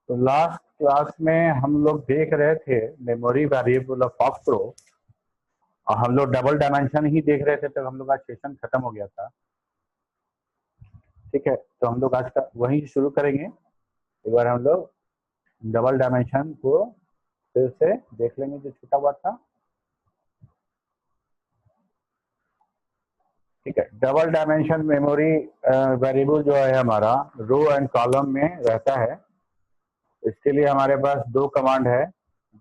तो last class में हम लोग देख रहे थे मेमोरी वेरिएबल ऑफ फॉक्सट्रो, और हम लोग डबल डायमेंशन ही देख रहे थे, तो हम लोग आज सेशन खत्म हो गया था। ठीक है, तो हम लोग आज का वही शुरू करेंगे। एक बार हम लोग डबल डायमेंशन को फिर से देख लेंगे जो छूटा हुआ था। ठीक है, डबल डायमेंशन मेमोरी वेरिएबल जो है हमारा रो एंड कॉलम में रहता है। इसके लिए हमारे पास दो कमांड है,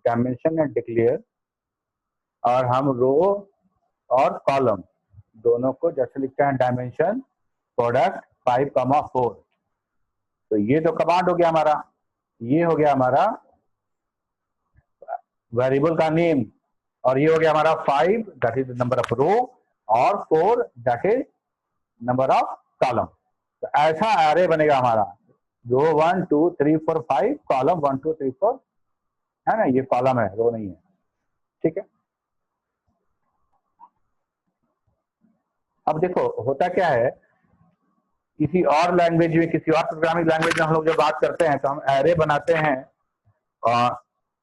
डायमेंशन एंड डिक्लेयर। और हम रो और कॉलम दोनों को जैसे लिखते हैं डायमेंशन प्रोडक्ट 5,4। तो ये तो कमांड हो गया हमारा, ये हो गया हमारा वेरिएबल का नेम, और ये हो गया हमारा 5 दैट इज नंबर ऑफ रो और 4 that is number of column. तो ऐसा एरे बनेगा हमारा, रो 1 2 3 4 5, कॉलम 1 2 3 4 है ना, ये कॉलम है, रो नहीं है। ठीक है, अब देखो होता क्या है, किसी और लैंग्वेज में, किसी और प्रोग्रामिंग लैंग्वेज में हम लोग जब बात करते हैं तो हम एरे बनाते हैं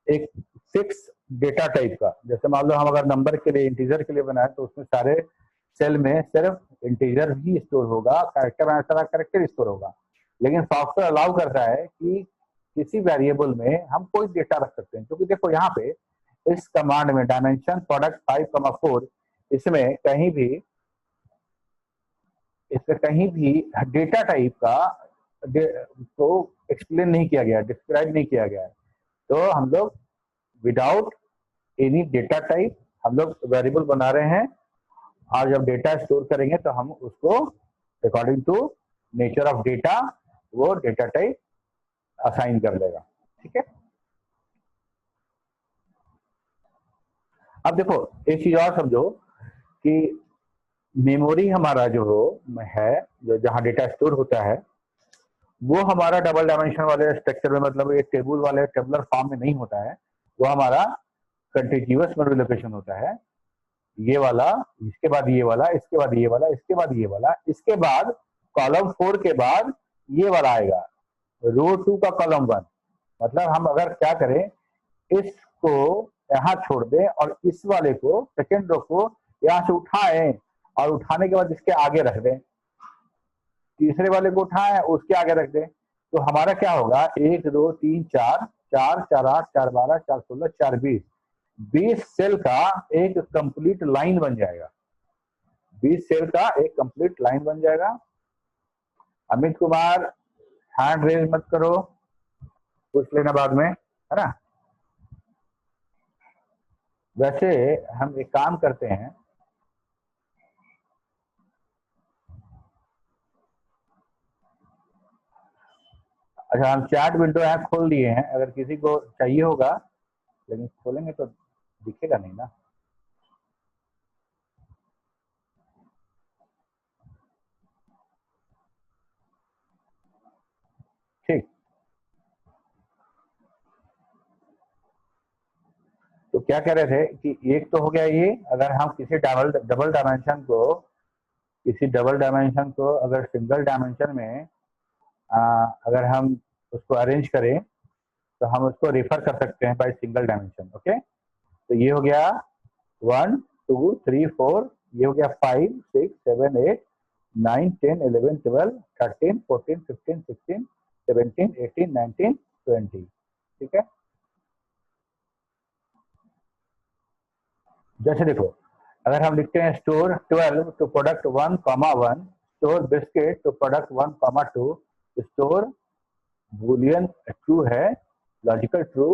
एक फिक्स डेटा टाइप का। जैसे मान लो हम अगर नंबर के लिए, इंटीजर के लिए बनाए तो उसमें सारे सेल में सिर्फ इंटीजर ही स्टोर होगा, कैरेक्टर में सारा कैरेक्टर स्टोर होगा। लेकिन सॉफ्टवेयर अलाउ करता है कि किसी वेरिएबल में हम कोई डेटा रख सकते हैं, क्योंकि देखो यहाँ पे इस कमांड में डायमेंशन प्रोडक्ट 5,4, इसमें कहीं भी डेटा टाइप का को एक्सप्लेन नहीं किया गया, डिस्क्राइब नहीं किया गया है। तो हम लोग विदाउट एनी डेटा टाइप हम लोग वेरिएबल बना रहे हैं, और जब डेटा स्टोर करेंगे तो हम उसको according to nature of data वो डेटा टाइप असाइन कर लेगा। ठीक है, अब देखो एक चीज और समझो कि मेमोरी हमारा जो है, जो जहाँ डेटा स्टोर होता है, वो हमारा डबल डायमेंशन वाले स्ट्रक्चर में, मतलब ये टेबल वाले टेबुलर फॉर्म में नहीं होता है। वो हमारा कंटिन्यूअस मेमोरी लोकेशन होता है, ये वाला, इसके बाद ये वाला, इसके बाद ये वाला, इसके बाद ये वाला, इसके बाद कॉलम 4 के बाद ये वाला आएगा, रो 2 का कॉलम 1। मतलब हम अगर क्या करें, इसको यहाँ छोड़ दें और इस वाले को, सेकेंड रो को यहाँ से उठाएं, और उठाने के बाद इसके आगे रख दें, तीसरे वाले को उठाएं उसके आगे रख दें, तो हमारा क्या होगा, 1 2 3 4, 4 4 8 4 12 4 16 4 20, 20 सेल का एक कंप्लीट लाइन बन जाएगा। 20 सेल का एक कंप्लीट लाइन बन जाएगा। अमित कुमार हैंड रेज मत करो, पूछ लेना बाद में, है ना। वैसे हम एक काम करते हैं, अच्छा हम चैट विंडो यहाँ खोल दिए हैं, अगर किसी को चाहिए होगा, लेकिन खोलेंगे तो दिखेगा नहीं ना। ठीक, तो क्या कह रहे थे कि एक तो हो गया ये, अगर हम किसी डबल डायमेंशन को अगर सिंगल डायमेंशन में अगर हम उसको अरेंज करें तो हम उसको रेफर कर सकते हैं बाय सिंगल डायमेंशन। ओके, तो ये हो गया 1 2 3 4, ये हो गया 5 6 7 8 9 10 11 12 13 14 15 16 17 18 19 20। ठीक है, जैसे देखो अगर हम लिखते हैं store 12 to product 1,1, store biscuit to product 1,2, store boolean true है, लॉजिकल ट्रू,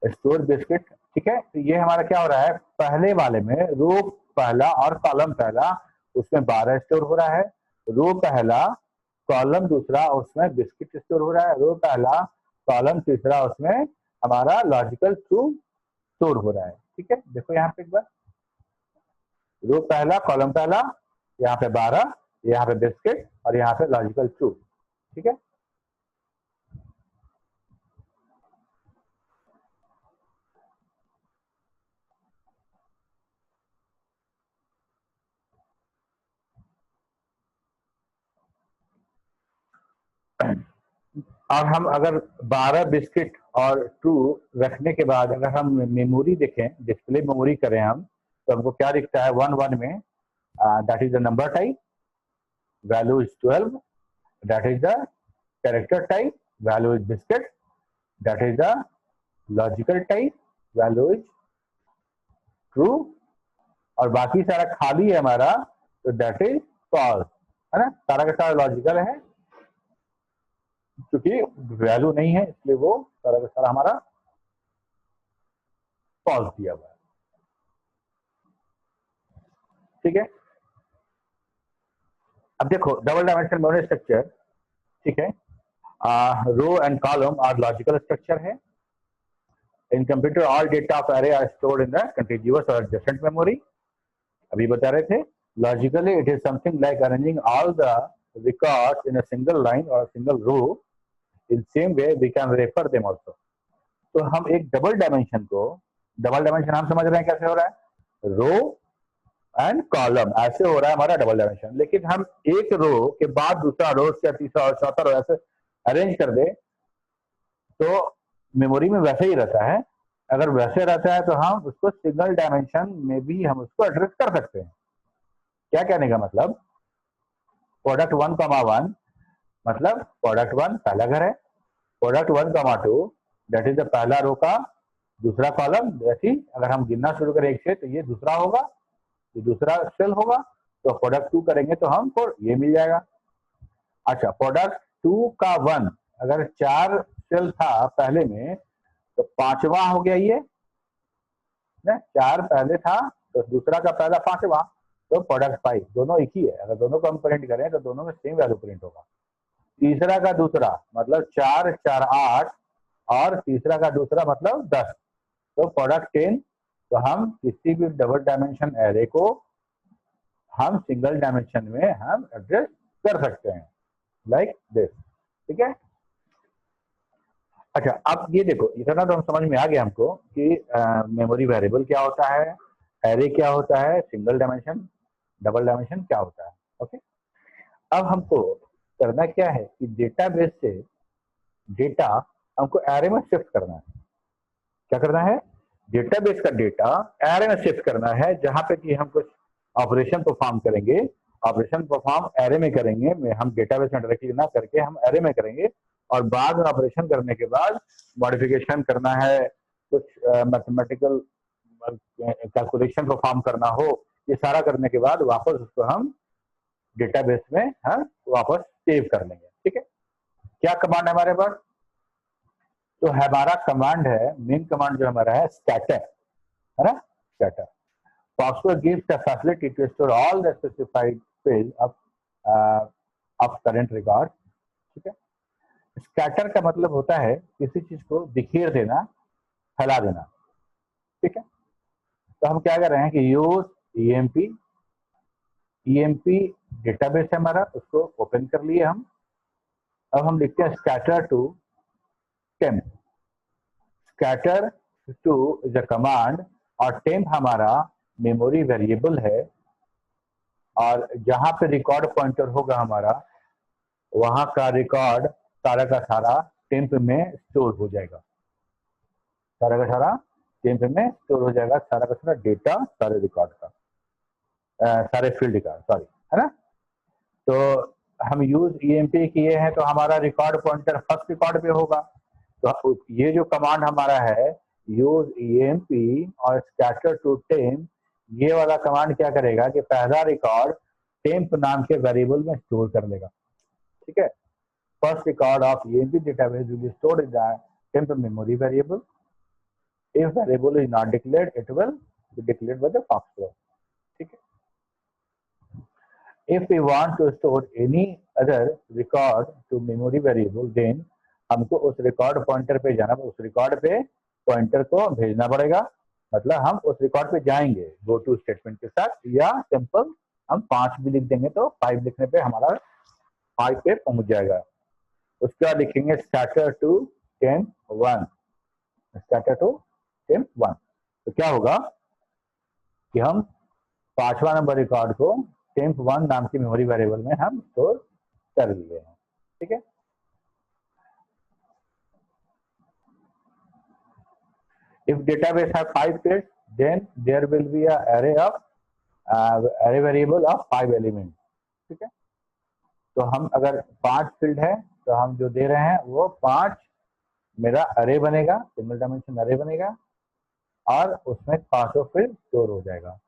स्टोर बिस्किट। ठीक है, तो ये हमारा क्या हो रहा है, पहले वाले में रो पहला और कॉलम पहला उसमें 12 स्टोर हो रहा है, रो पहला कॉलम दूसरा उसमें बिस्किट स्टोर हो रहा है, रो पहला कॉलम तीसरा उसमें हमारा लॉजिकल ट्रू स्टोर हो रहा है। ठीक है, देखो यहाँ पे एक बार, रो पहला कॉलम पहला, यहाँ पे 12, यहाँ पे बिस्किट, और यहाँ पे लॉजिकल ट्रू। ठीक है, और हम अगर 12 बिस्किट और ट्रू रखने के बाद अगर हम मेमोरी देखें, डिस्प्ले मेमोरी करें हम, तो हमको क्या दिखता है 1 1 में, that is the number type, value is 12, that is the character type, value is biscuit, that is the logical type, value is true, और बाकी सारा खाली है हमारा, तो दैट इज फॉल्स, है ना। सारा का सारा लॉजिकल है, क्योंकि वैल्यू नहीं है इसलिए वो सारा का सारा हमारा फॉल्स दिया हुआ है। ठीक है, अब देखो डबल डायमेंशनल मेमोरी स्ट्रक्चर, ठीक है, row and column are logical structure है। In computer all data of array are stored in the continuous और एडजेसेंट मेमोरी। अभी बता रहे थे logically it is something like arranging all the records in a single line और single row, in same way we can refer them also. तो हम एक double dimension को, डबल डायमेंशन हम समझ रहे हैं कैसे हो रहा है, रो एंड कॉलम ऐसे हो रहा है हमारा डबल डायमेंशन, लेकिन हम एक रो के बाद दूसरा रो या तीसरा और चौथा रो ऐसे अरेंज कर दे तो मेमोरी में वैसे ही रहता है। अगर वैसे रहता है तो हम उसको सिंगल डायमेंशन में भी हम उसको एड्रेस कर सकते हैं। क्या कहने का मतलब, प्रोडक्ट 1, 1 मतलब प्रोडक्ट 1 पहला घर है, प्रोडक्ट 1, 2 दैट इज द पहला रो का दूसरा कॉलम, जैसे अगर हम गिनना शुरू करें एक से तो ये दूसरा होगा, ये दूसरा सेल होगा, तो प्रोडक्ट 2 करेंगे तो हमको ये मिल जाएगा। अच्छा, प्रोडक्ट 2 का 1 अगर 4 सेल था पहले में, तो पांचवा हो गया ये ना, 4 पहले था तो दूसरा का पहला पांचवा, तो प्रोडक्ट 5 दोनों एक ही है। अगर दोनों को हम प्रिंट करें तो दोनों में सेम वैल्यू प्रिंट होगा। तीसरा का दूसरा मतलब 4 4 8 और तीसरा का दूसरा मतलब 10, तो प्रोडक्ट 10। तो हम किसी भी डबल डायमेंशन एरे को हम सिंगल डायमेंशन में हम एड्रेस कर सकते हैं, लाइक दिस। ठीक है, अच्छा अब ये देखो, इतना तो हम समझ में आ गया हमको कि मेमोरी वेरिएबल क्या होता है, एरे क्या होता है, सिंगल डायमेंशन डबल डायमेंशन क्या होता है। ओके, अब हमको करना क्या है कि डेटाबेस से डेटा हमको एरे में शिफ्ट करना है। क्या करना है, डेटाबेस का डेटा एरे में शिफ्ट करना है, जहां पे कि हम कुछ ऑपरेशन परफॉर्म करेंगे, ऑपरेशन परफॉर्म एरे में करेंगे, हम डेटाबेस में डायरेक्टली ना करके हम एरे में करेंगे, और बाद में ऑपरेशन करने के बाद मॉडिफिकेशन करना है, कुछ मैथमेटिकल कैलकुलेशन परफॉर्म करना हो, ये सारा करने के बाद वापस उसको हम डेटाबेस में हम वापस सेव कर लेंगे। ठीक है, क्या कमांड है हमारे पास, तो हमारा कमांड है, मेन कमांड जो हमारा है स्कैटर, है ना, scatter. Foxware gives the facility to store all the specified field of current record। ठीक है, स्कैटर का मतलब होता है किसी चीज को बिखेर देना, फैला देना। ठीक है, तो हम क्या कर रहे हैं कि यूज ईएमपी, ईएमपी डेटाबेस है हमारा, उसको ओपन कर लिए हम। अब हम लिखते हैं scatter to temp. Scatter to is a command, और टेम्प हमारा मेमोरी वेरिएबल है, और जहां पे रिकॉर्ड पॉइंटर होगा हमारा, वहां का रिकॉर्ड सारा का सारा टेम्प में स्टोर हो जाएगा, सारा का सारा टेम्प में स्टोर हो जाएगा, सारा का सारा डेटा सारे रिकॉर्ड का, सारे फील्ड का, सॉरी, है ना। तो हम यूज ईएमपी किए हैं, तो हमारा रिकॉर्ड पॉइंटर फर्स्ट रिकॉर्ड पे होगा। तो ये जो कमांड हमारा है यूज ईएमपी और स्कैटर टू टेम्प, ये वाला कमांड क्या करेगा कि पहला रिकॉर्ड टेम्प नाम के वेरिएबल में स्टोर कर लेगा। ठीक है, first record of EMP database will be stored in the temp memory variable. If variable is not declared, it will be declared by the Foxware। ठीक है, if we want to store any other record to memory variable, then हमको उस record pointer पे जाना, उस record पे pointer को भेजना पड़ेगा। मतलब हम उस रिकॉर्ड पे जाएंगे गो टू स्टेटमेंट के साथ, या सिंपल हम 5 भी लिख देंगे तो 5 लिखने पे हमारा 5 पे पहुंच जाएगा। उसके बाद लिखेंगे scatter to temp 1, scatter to temp 1। तो क्या होगा कि हम 5वां नंबर रिकॉर्ड को टेम्प 1 नाम की मेमोरी वेरिएबल में हम स्टोर कर लिए हैं। ठीक है, If database have 5 fields, then there will be a array of array variable of 5 elements. ठीक है, तो हम अगर 5 फील्ड है तो हम जो दे रहे हैं वो 5 मेरा अरे बनेगा, सिंगल डायमेंशन अरे बनेगा और उसमें 5 फील्ड स्टोर हो जाएगा.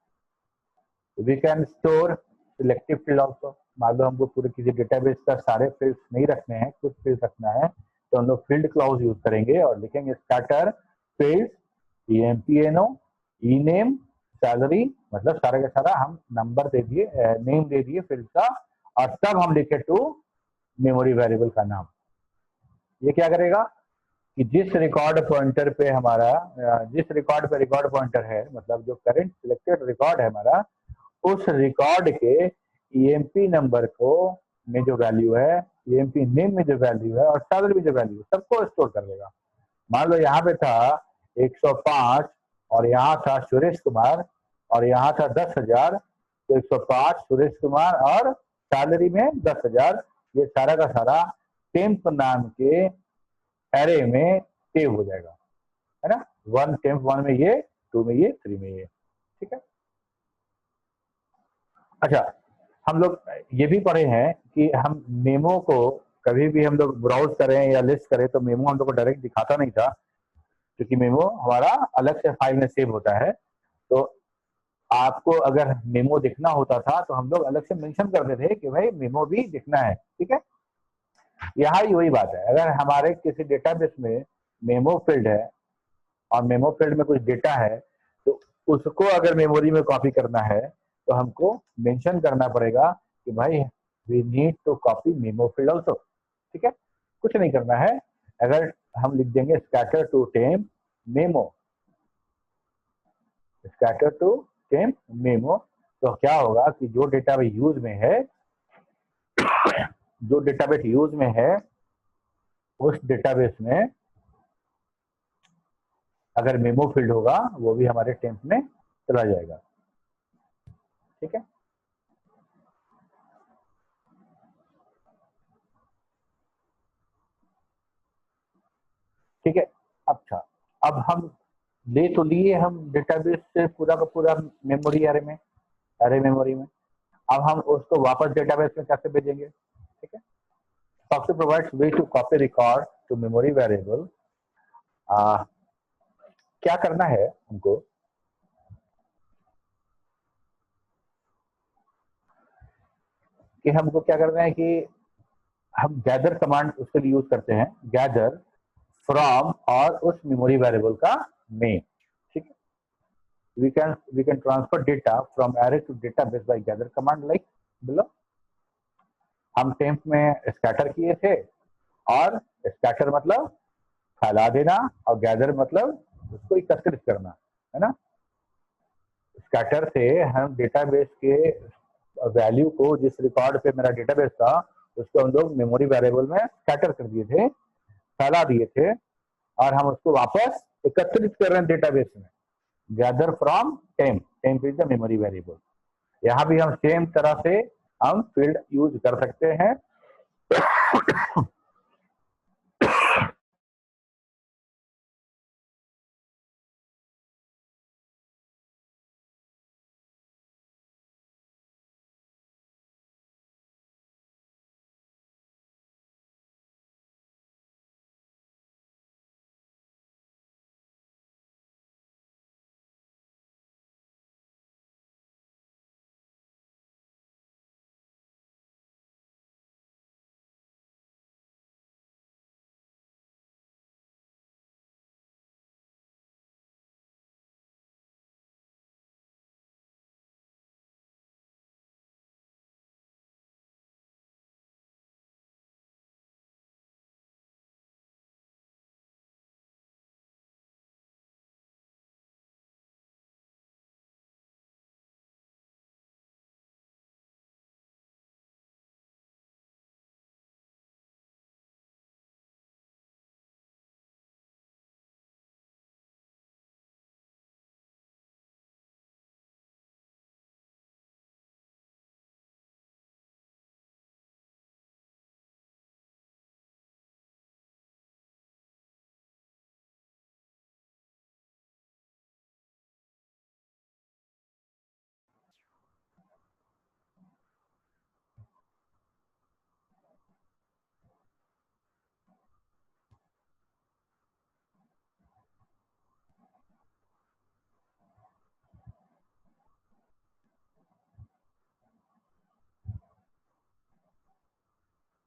We can store selective field also. मान लो हमको पूरे किसी डेटाबेस का सारे फील्ड्स नहीं रखने हैं, कुछ फील्ड रखना है, तो हम लोग फील्ड क्लॉज यूज करेंगे और लिखेंगे स्कैटर फील्ड EMPNO ई नेम सैलरी, मतलब सारा का सारा हम नंबर दे दिए, नेम दे दिए फील्ड का, और तब हम लिखे टू मेमोरी वेरिएबल का नाम. ये क्या करेगा कि जिस रिकॉर्ड पॉइंटर पे हमारा जिस रिकॉर्ड पे रिकॉर्ड पॉइंटर है, मतलब जो करंट सिलेक्टेड रिकॉर्ड है हमारा, उस रिकॉर्ड के EMP नंबर को में जो वैल्यू है, EMP नेम में जो वैल्यू है और सैलरी में जो वैल्यू है, सबको स्टोर कर लेगा. मान लो यहाँ पे था 105 और यहाँ था सुरेश कुमार और यहाँ था 10,000, तो 105 सुरेश कुमार और सैलरी में 10,000, ये सारा का सारा टेम्प नाम के एरे में सेव हो जाएगा, है ना. 1 टेम्प 1 में ये, 2 में ये, 3 में ये. ठीक है. अच्छा, हम लोग ये भी पढ़े हैं कि हम मेमो को कभी भी हम लोग ब्राउज करें या लिस्ट करें तो मेमो हम लोग को डायरेक्ट दिखाता नहीं था, क्योंकि मेमो हमारा अलग से फाइल में सेव होता है. तो आपको अगर मेमो दिखना होता था तो हम लोग अलग से मेंशन करते थे कि भाई मेमो भी दिखना है. ठीक है, यहाँ ही वही बात है. अगर हमारे किसी डेटाबेस में मेमो फील्ड है और मेमो फील्ड में कुछ डेटा है, तो उसको अगर मेमोरी में कॉपी करना है तो हमको मेंशन करना पड़ेगा कि भाई we need to copy memo field also. ठीक है, कुछ नहीं करना है. अगर हम लिख देंगे scatter to temp memo, scatter to temp memo, तो क्या होगा कि जो डेटाबेस यूज में है, जो डेटाबेस यूज में है उस डेटाबेस में अगर मेमो फील्ड होगा वो भी हमारे टेम्प में चला जाएगा. ठीक है, ठीक है. अच्छा, अब हम ले तो लिए हम डेटाबेस से पूरा का पूरा मेमोरी एरे मेमोरी में, अब हम उसको वापस डेटाबेस में कैसे भेजेंगे. ठीक है, software provides way to copy record to memory variable. क्या करना है हमको कि हमको क्या करना है कि हम गैदर कमांड उसके लिए यूज करते हैं, गैदर फ्रॉम और उस मेमोरी वेरिएबल का नेम. ठीक है, we can transfer data from array to database by gather command like below. हम टेम्प में स्कैटर किए थे और स्कैटर मतलब फैला देना और गैदर मतलब उसको एकत्रित करना, है ना. स्कैटर से हम डेटाबेस के वैल्यू को, जिस रिकॉर्ड पे मेरा डेटाबेस था उसको हम लोग मेमोरी वेरिएबल में स्कैटर कर दिए थे, फैला दिए थे, और हम उसको वापस एकत्रित कर रहे हैं डेटाबेस में. Gather from temp, temp is the memory variable. यहाँ भी हम सेम तरह से हम फील्ड यूज कर सकते हैं.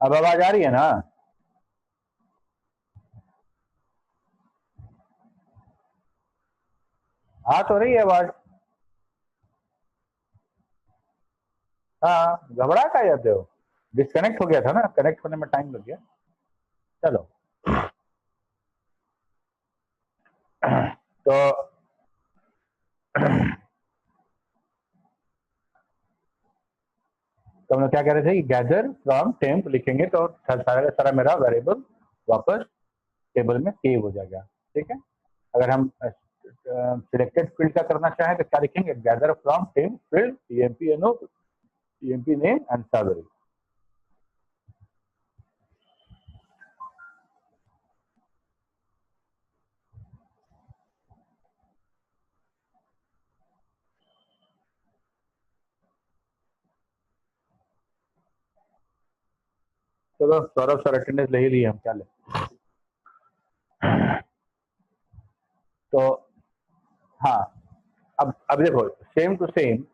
अब आवाज आ रही है ना? आ तो रही है आवाज। हाँ, घबरा का जाते हो? डिस्कनेक्ट हो गया था ना, कनेक्ट होने में टाइम लग गया। चलो तो तो हम लोग क्या कह रहे थे कि गैदर फ्रॉम टेम्प लिखेंगे तो सारा का सारा मेरा वेरिएबल वापस टेबल में सेव हो जाएगा। ठीक है, अगर हम सिलेक्टेड फील्ड का करना चाहें तो क्या लिखेंगे? Gather from temp field EMP name and salary. चलो सौरभ सर अटेंडेंस ले ही लिए हम, क्या ले। तो हाँ, अब देखो सेम टू सेम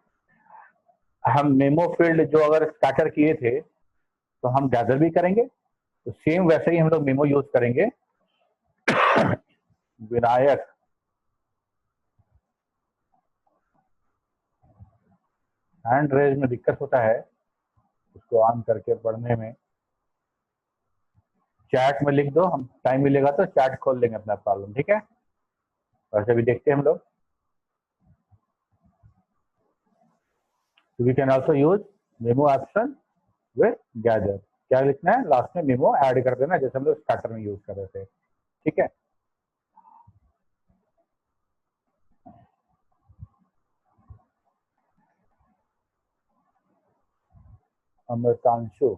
हम मेमो फील्ड जो अगर स्कैटर किए थे तो हम गैदर भी करेंगे, तो सेम वैसे ही हम लोग मेमो यूज करेंगे। विनायक हैंड रेज में दिक्कत होता है उसको ऑन करके पढ़ने में। चैट में लिख दो, हम टाइम मिलेगा तो चैट खोल लेंगे अपना प्रॉब्लम। ठीक है, वैसे भी देखते हैं हम लोग। We can also use memo option with gather. क्या लिखना है लास्ट में? मेमो ऐड कर देना, जैसे हम लोग स्टार्टर में यूज कर रहे थे। ठीक है, अमृतांशु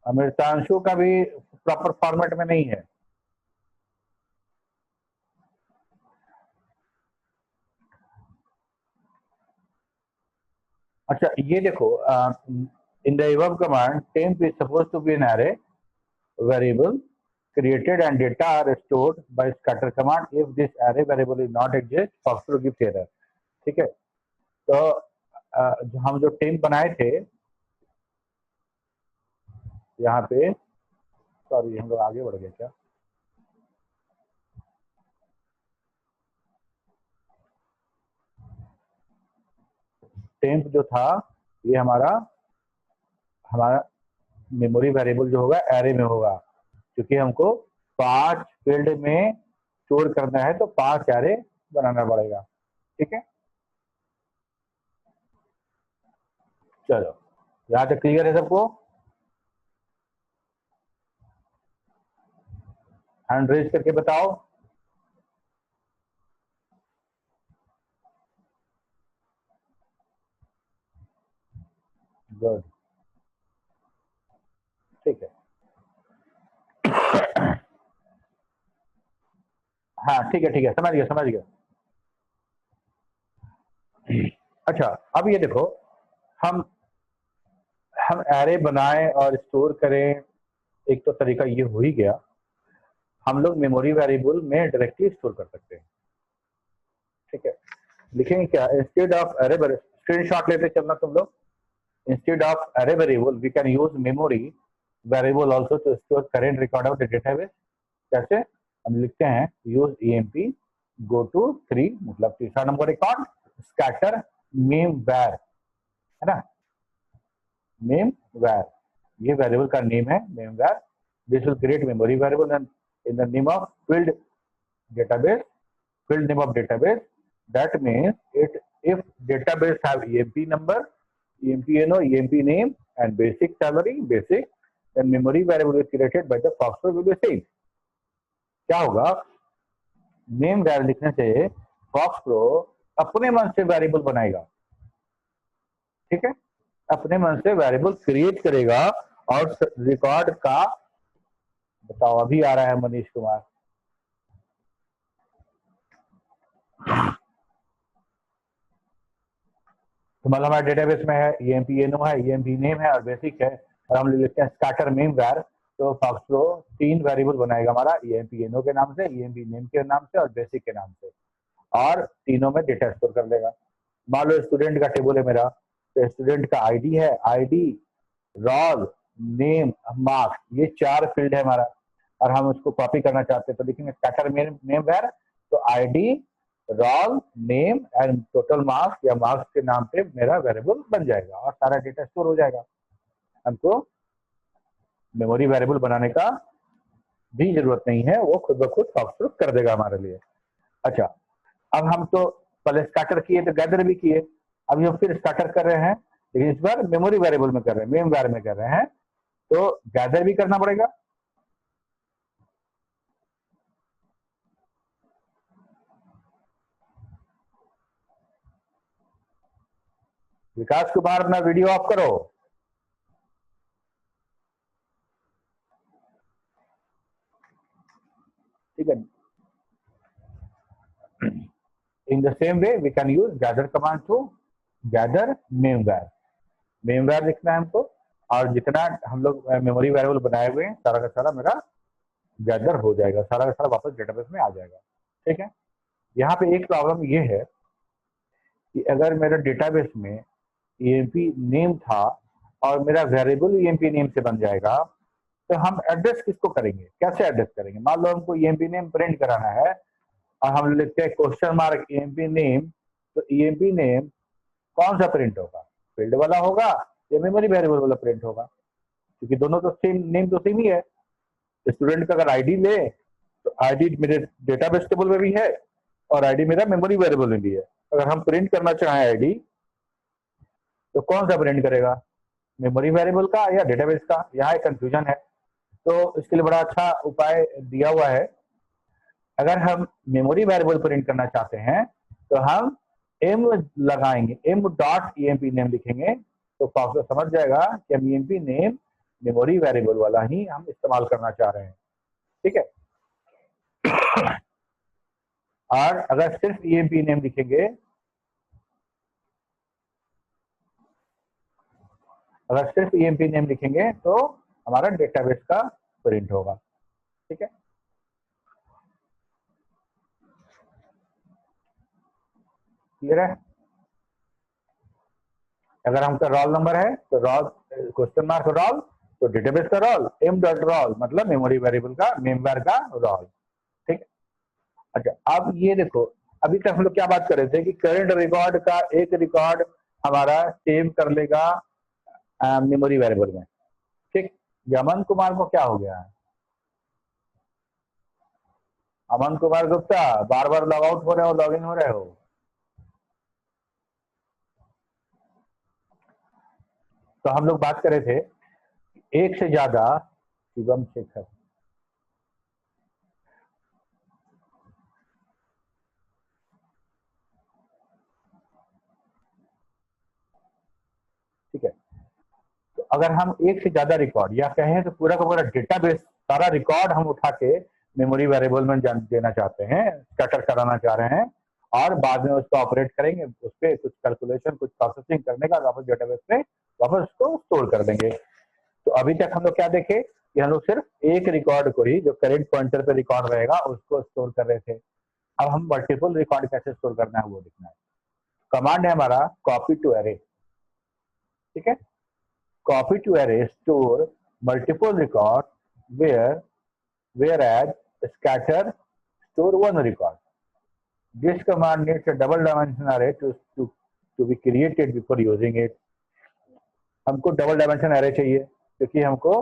अमृतांशु का भी प्रॉपर फॉर्मेट में नहीं है। अच्छा ये देखो, in the above command temp is supposed to be an array variable created and data are stored by scatter command. If this array variable is not exist, Foxtrot gives error. ठीक है, तो जो हम जो temp बनाए थे यहाँ पे, सॉरी हम लोग आगे बढ़ गए क्या? टेम्प जो था ये हमारा हमारा मेमोरी वेरिएबल जो होगा एरे में होगा, क्योंकि हमको 5 फील्ड में स्टोर करना है तो 5 एरे बनाना पड़ेगा। ठीक है, चलो यहाँ तक क्लियर है सबको? हैंड रेज करके बताओ। गुड, ठीक है। हाँ ठीक है ठीक है, समझ गया समझ गया। अच्छा अब ये देखो, हम हम एरे बनाएं और स्टोर करें, एक तो तरीका ये हो ही गया। हम लोग मेमोरी वेरिएबल में डायरेक्टली स्टोर कर सकते हैं। ठीक है, लिखेंगे क्या? इंस्टेड ऑफ अरे, स्क्रीनशॉट लेते चलना तुम लोग। Instead of array variable we can use memory variable also to store current record of the database. कैसे? हम लिखते हैं यूज EMP गो टू 3, मतलब तीसरा नंबर रिकॉर्ड स्कैटर मेम वैर, है ना? मेम वैर ये वेरिएबल का नेम है, मेम वैर। This will create memory variable and in the name of field database, field name of database. That means it if database have EMP number, EMP EMP name and basic salary, basic, then memory variable is created by the Foxtrot will be same. क्या होगा? Name वैर लिखने से Foxtrot अपने मन से variable बनाएगा। ठीक है, अपने मन से वेरिएबल क्रिएट करेगा और रिकॉर्ड का, बताओ अभी आ रहा है मनीष कुमार। तो मतलब हमारे डेटाबेस में है EMP है, EMP नेम है और बेसिक है, और हम लिखते हैं स्कैटर मेम वैर। तो Foxtrot 3 वेरिएबल बनाएगा हमारा EMP के नाम से, EMP नेम के नाम से और बेसिक के नाम से। और तीनों में डेटा स्टोर कर लेगा। मान लो स्टूडेंट का टेबल है मेरा, तो स्टूडेंट का आईडी है, आईडी, रोल, नेम, मार्क्स, ये 4 फील्ड है हमारा, और हम उसको कॉपी करना चाहते हैं तो लिखेंगे स्कैटर नेम वेयर, तो ID, roll, name and total marks या मार्क्स के नाम पे मेरा वेरिएबल बन जाएगा और सारा डेटा स्टोर हो जाएगा। हमको मेमोरी वेरिएबल बनाने का भी जरूरत नहीं है, वो खुद ब खुद सॉफ्टवेयर कर देगा हमारे लिए। अच्छा, अब हम तो पहले स्टार्टर किए तो गैदर भी किए, अभी हम फिर स्टार्टर कर रहे हैं, लेकिन इस बार मेमोरी वेरिएबल में कर रहे हैं, मेम वेर में कर रहे हैं, तो गैदर भी करना पड़ेगा। विकास कुमार अपना वीडियो ऑफ करो। ठीक है, in the same way we can use gather command to gather memware. Memware लिखना है हमको, और जितना हम लोग मेमोरी वेरिएबल बनाए हुए हैं सारा का सारा मेरा गैदर हो जाएगा, सारा का सारा वापस डेटाबेस में आ जाएगा। ठीक है, यहाँ पे एक प्रॉब्लम ये है कि अगर मेरा डेटाबेस में ईएमपी नेम था और मेरा वेरिएबल ईएमपी नेम से बन जाएगा, तो हम एड्रेस किसको करेंगे, कैसे एड्रेस करेंगे? मान लो हमको ईएमपी नेम प्रिंट कराना है और हम लिखते हैं क्वेश्चन मार्क ईएमपी नेम, तो ईएमपी नेम कौन सा प्रिंट होगा, फील्ड वाला होगा या मेमोरी वेरिएबल वाला प्रिंट होगा? क्योंकि दोनों तो सेम नेम तो सेम ही है। स्टूडेंट का अगर आईडी ले तो आईडी मेरे डेटाबेस टेबल में भी है और आईडी मेरा मेमोरी वेरिएबल में भी है। अगर हम प्रिंट करना चाहें आईडी, तो कौन सा प्रिंट करेगा, मेमोरी वेरिएबल का या डेटाबेस का? यहाँ एक कंफ्यूजन है, तो इसके लिए बड़ा अच्छा उपाय दिया हुआ है। अगर हम मेमोरी वेरिएबल प्रिंट करना चाहते हैं तो हम एम लगाएंगे, एम डॉट ईएमपी नेम लिखेंगे, तो सॉफ्टवेयर समझ जाएगा कि हम ईएमपी नेम मेमोरी वेरिएबल वाला ही हम इस्तेमाल करना चाह रहे हैं। ठीक है, और अगर सिर्फ ईएमपी नेम लिखेंगे, अगर सिर्फ ईएमपी नेम लिखेंगे तो हमारा डेटाबेस का प्रिंट होगा। ठीक है, क्लियर है? अगर हमका रोल नंबर है तो रोल क्वेश्चन मार्क रोल, तो डेटाबेस का रोल, एम डॉट रोल मतलब मेमोरी वेरिएबल का मेमवेर का रोल। ठीक है, अच्छा अब ये देखो, अभी तक हम लोग क्या बात कर रहे थे कि करंट रिकॉर्ड का एक रिकॉर्ड हमारा सेव कर लेगा मेमोरी वेरिएबल में। ठीक, अमन कुमार को क्या हो गया है? अमन कुमार गुप्ता बार बार लॉग आउट हो रहे हो, लॉग इन हो रहे हो? तो हम लोग बात कर रहे थे एक से ज्यादा शिवम शेखर, ठीक है, तो अगर हम एक से ज्यादा रिकॉर्ड या कहें तो पूरा का पूरा डेटाबेस सारा रिकॉर्ड हम उठा के मेमोरी वेरिएबल में देना चाहते हैं, स्कैटर कराना चाह रहे हैं, और बाद में उसको ऑपरेट करेंगे, उस पर कुछ कैलकुलेशन कुछ प्रोसेसिंग करने का वापस डेटाबेस में वापस उसको स्टोर कर देंगे। तो अभी तक हम लोग क्या देखे कि हम लोग सिर्फ एक रिकॉर्ड को ही जो करेंट पॉइंटर पे रिकॉर्ड रहेगा उसको स्टोर कर रहे थे। अब हम मल्टीपल रिकॉर्ड कैसे स्टोर करना है वो देखना है। कमांड है हमारा कॉपी टू एरे। ठीक है, copy to array store multiple records whereas scatter store one record. This command needs a double dimension array to be created before using it. हमको डबल डायमेंशन एरे चाहिए क्योंकि हमको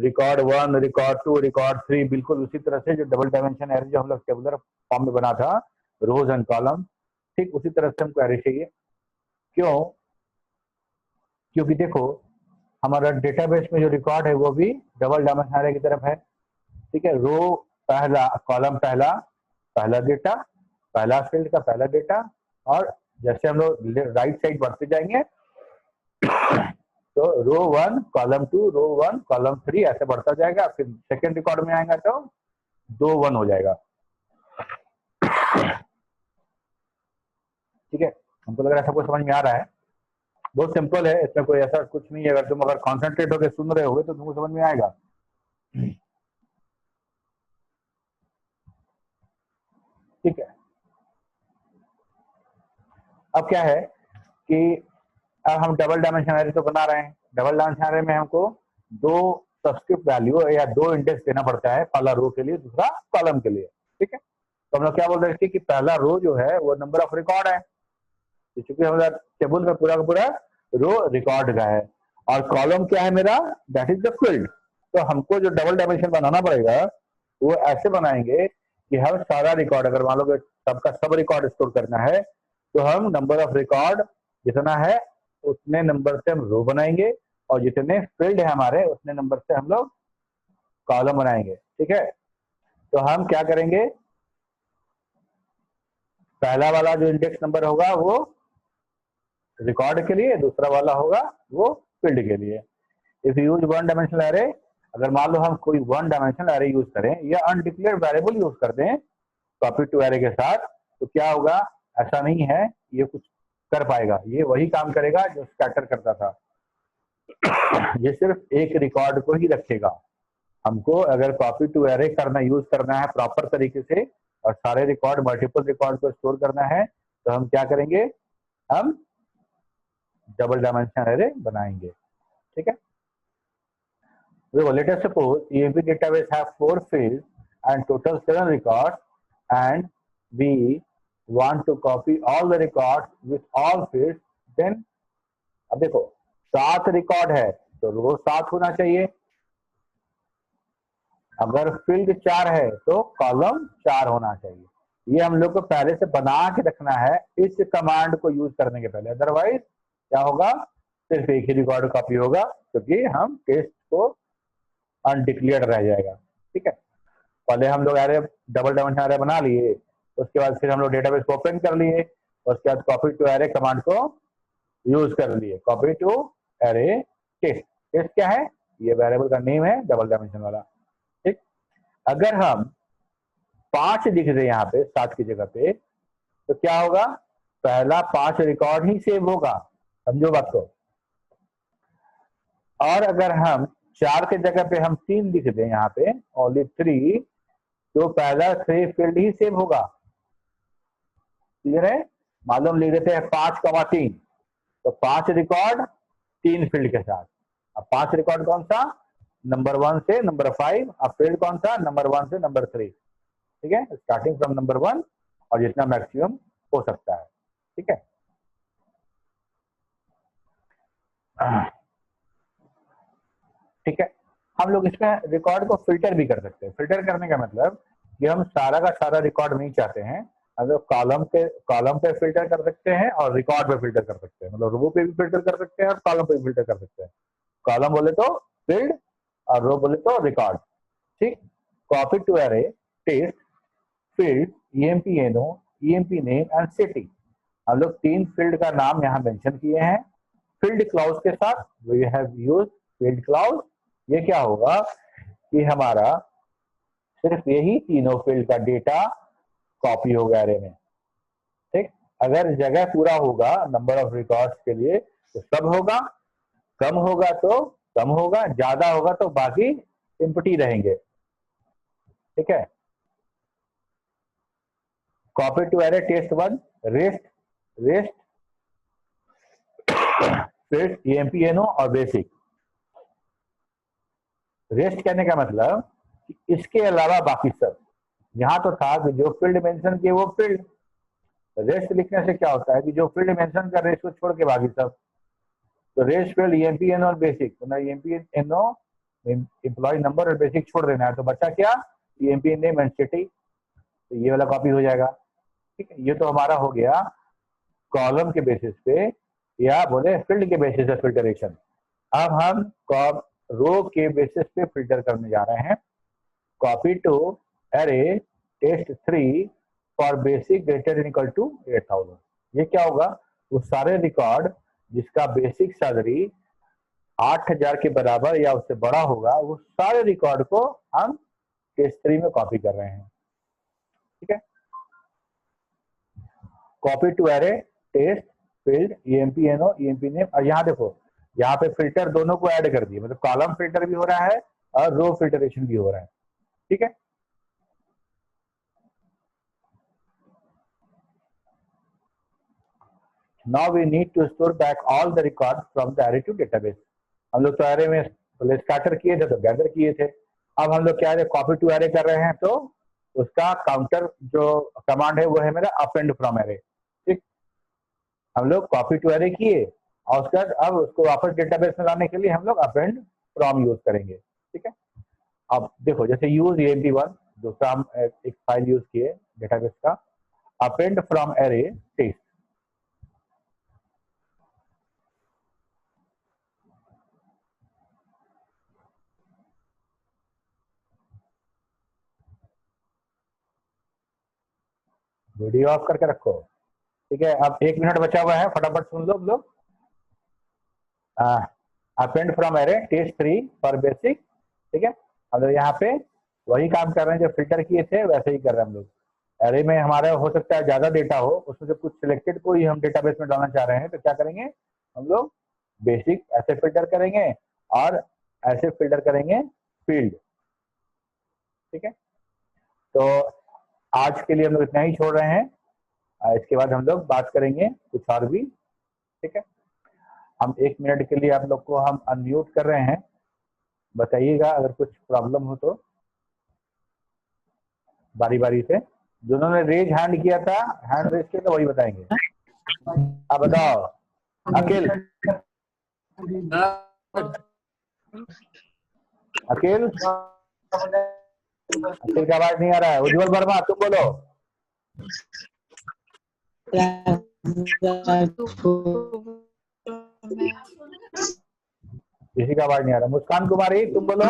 record 1, record 2, record 3 बिल्कुल उसी तरह से जो डबल डायमेंशन एरे जो हम लोग टेबुलर फॉर्म में बना था, रोज एंड कॉलम, ठीक उसी तरह से हमको एरे चाहिए। क्यों? क्योंकि देखो हमारा डेटाबेस में जो रिकॉर्ड है वो भी डबल डायमेंशन एरे की तरफ है। ठीक है, रो पहला, कॉलम पहला, पहला डेटा, पहला फील्ड का पहला डेटा, और जैसे हम लोग राइट साइड बढ़ते जाएंगे तो रो 1 कॉलम 2, रो 1 कॉलम 3 ऐसे बढ़ता जाएगा। फिर सेकेंड रिकॉर्ड में आएगा तो 2 1 हो जाएगा। ठीक है, हमको लग रहा है सबको समझ में आ रहा है, बहुत सिंपल है, इसमें कोई ऐसा कुछ नहीं है। अगर तुम अगर कॉन्सेंट्रेट होकर सुन रहे होगे तो तुमको समझ में आएगा। ठीक है, अब क्या है कि अब हम डबल डायमेंशन एरे तो बना रहे हैं। डबल डायमेंशन एरे में हमको दो सब्सक्रिप्ट वैल्यू या दो इंडेक्स देना पड़ता है, पहला रो के लिए, दूसरा कॉलम के लिए। ठीक है, तो हम लोग क्या बोल रहे थे कि पहला रो जो है वो नंबर ऑफ रिकॉर्ड है, क्योंकि हमारा टेबल में पूरा का पूरा रो रिकॉर्ड का है, और कॉलम क्या है मेरा, दैट इज द फील्ड। तो हमको जो डबल डायमेंशन बनाना पड़ेगा वो ऐसे बनाएंगे कि हम सारा रिकॉर्ड, अगर मान लो कि सबका सब रिकॉर्ड स्टोर करना है, तो हम नंबर ऑफ रिकॉर्ड जितना है उतने नंबर से हम रो बनाएंगे, और जितने फील्ड है हमारे उतने नंबर से हम लोग कॉलम बनाएंगे। ठीक है, तो हम क्या करेंगे, पहला वाला जो इंडेक्स नंबर होगा वो रिकॉर्ड के लिए, दूसरा वाला होगा वो फील्ड के लिए। If use one dimensional array, अगर मान लो हम कोई वन डायमेंशनल एरे यूज करें या अनडिक्लेयर्ड वेरिएबल यूज कर दें कॉपी टू एरे के साथ, तो क्या होगा, ऐसा नहीं है ये कुछ कर पाएगा, ये वही काम करेगा जो स्कैटर करता था। ये सिर्फ एक रिकॉर्ड को ही रखेगा। हमको अगर कॉपी टू एरे करना, यूज करना है प्रॉपर तरीके से, और सारे रिकॉर्ड, मल्टीपल रिकॉर्ड को स्टोर करना है, तो हम क्या करेंगे, हम डबल डायमेंशनल एरे बनाएंगे। ठीक है, let us suppose EMP database have 4 fields and total 7 records, and we want to copy all the records with all fields, then अब देखो 7 रिकॉर्ड है तो रो 7 होना चाहिए, अगर फील्ड 4 है तो कॉलम 4 होना चाहिए। ये हम लोग को पहले से बना के रखना है इस कमांड को यूज करने के पहले, अदरवाइज क्या होगा, सिर्फ एक ही रिकॉर्ड कॉपी होगा, क्योंकि हम टेस्ट को अनडिक्लेयर्ड रह जाएगा। ठीक है, पहले हम लोग एरे, डबल डायमेंशन एरे बना लिए, उसके बाद फिर हम लोग डेटाबेस को ओपन कर लिए, उसके बाद कॉपी टू एरे कमांड को यूज कर लिए, copy to array test. Test क्या है, ये वेरिएबल का नेम है डबल डायमेंशन वाला। ठीक, अगर हम 5 लिख दें यहाँ पे 7 की जगह पे, तो क्या होगा, पहला 5 रिकॉर्ड ही सेव होगा, समझो बात को। और अगर हम 4 के जगह पे हम 3 लिख दें यहाँ पे, ओनली 3, तो पहला 3 फील्ड ही सेव होगा। क्लियर है, मालूम लिख देते हैं 5,3, तो 5 रिकॉर्ड 3 फील्ड के साथ। अब 5 रिकॉर्ड कौन सा, नंबर 1 से नंबर 5, अब फील्ड कौन सा, नंबर 1 से नंबर 3। ठीक है, स्टार्टिंग फ्रॉम नंबर 1 और जितना मैक्सिमम हो सकता है। ठीक है, ठीक है, हम लोग इसमें रिकॉर्ड को फिल्टर भी कर सकते हैं। फिल्टर करने का मतलब कि हम सारा का सारा रिकॉर्ड नहीं चाहते हैं, हम लोग कॉलम पे फिल्टर कर सकते हैं और रिकॉर्ड पे फिल्टर कर सकते हैं, मतलब रो पे भी फिल्टर कर सकते हैं और कॉलम पे भी फिल्टर कर सकते हैं। कॉलम बोले तो फील्ड और रो बोले तो रिकॉर्ड। ठीक, copy to array test field EMPNO, EMP name and city, हम लोग 3 फील्ड का नाम यहाँ मेंशन किए हैं फील्ड क्लाउज के साथ। We have used field clause. ये क्या होगा कि हमारा सिर्फ यही तीनों फील्ड का डेटा कॉपी होगा एरे में। ठीक, अगर जगह पूरा होगा नंबर ऑफ रिकॉर्ड्स के लिए तो सब होगा, कम होगा तो कम होगा, ज्यादा होगा तो बाकी एम्प्टी रहेंगे। ठीक है, copy to array test 1 rest फिर EMPNO और बेसिक। रेस्ट कहने का मतलब कि इसके अलावा बाकी सब, यहाँ तो था कि जो फील्ड मेंशन किए वो फील्ड, रेस्ट लिखने से क्या होता है कि जो फील्ड मेंशन कर रहे इसको छोड़ के बाकी सब, तो रेस्ट फील्ड EMPNO और बेसिक, EMPNO एम्प्लॉय नंबर और बेसिक छोड़ देना है, तो बच्चा क्या, EMP नेम एंड सिटी, तो ये वाला कॉपी हो जाएगा। ठीक है, ये तो हमारा हो गया कॉलम के बेसिस पे या बोले फील्ड के बेसिस पे फिल्टरेशन। अब हम रो के बेसिस पे फिल्टर करने जा रहे हैं। Copy to array test 3 for basic greater equal to 8000। ये क्या होगा, वो सारे रिकॉर्ड जिसका बेसिक सैलरी 8000 के बराबर या उससे बड़ा होगा, वो सारे रिकॉर्ड को हम टेस्ट 3 में कॉपी कर रहे हैं। ठीक है, copy to array test field EMPNO EMP name, और यहाँ देखो यहाँ पे फिल्टर दोनों को ऐड कर दिए, मतलब कॉलम फिल्टर भी हो रहा है और रो फिल्टरेशन भी हो रहा है। ठीक है, now we need to store back all the record from the array to database. हम लोग तो एरे में स्कैटर किए थे तो गैदर किए थे, अब हम लोग क्या है कॉपी टू एरे कर रहे हैं, तो उसका काउंटर जो कमांड है वो है मेरा अपेंड फ्रॉम एरे। ठीक, हम लोग कॉपी टू एरे किए और उसके बाद अब उसको वापस डेटाबेस में लाने के लिए हम लोग अपेंड फ्रॉम यूज करेंगे। ठीक है, अब देखो जैसे यूज emp1 दूसरा हम एक फाइल यूज किए डेटाबेस का, append from array test. Video off करके रखो। ठीक है, अब 1 मिनट बचा हुआ है, फटाफट सुन लो लोग। Append from array test three for basic. ठीक है, हम लोग यहाँ पे वही काम कर रहे हैं जो फिल्टर किए थे वैसे ही कर रहे हैं हम लोग। एरे में हमारा हो सकता है ज्यादा डेटा हो, उसमें से कुछ सिलेक्टेड को ही हम डेटाबेस में डालना चाह रहे हैं, तो क्या करेंगे हम लोग बेसिक ऐसे फिल्टर करेंगे और ऐसे फिल्टर करेंगे फील्ड। ठीक है, तो आज के लिए हम लोग इतना ही छोड़ रहे हैं, इसके बाद हम लोग बात करेंगे कुछ और भी। ठीक है, हम 1 मिनट के लिए आप लोग को हम अनम्यूट कर रहे हैं, बताइएगा अगर कुछ प्रॉब्लम हो तो बारी बारी से। जिन्होंने रेज हैंड किया था, हैंड रेज किया था वही बताएंगे। आप बताओ अकेल, अकेल अकेल का आवाज नहीं आ रहा है। उज्जवल वर्मा तुम बोलो। किसी का आवाज नहीं आ रहा। मुस्कान कुमारी तुम बोलो।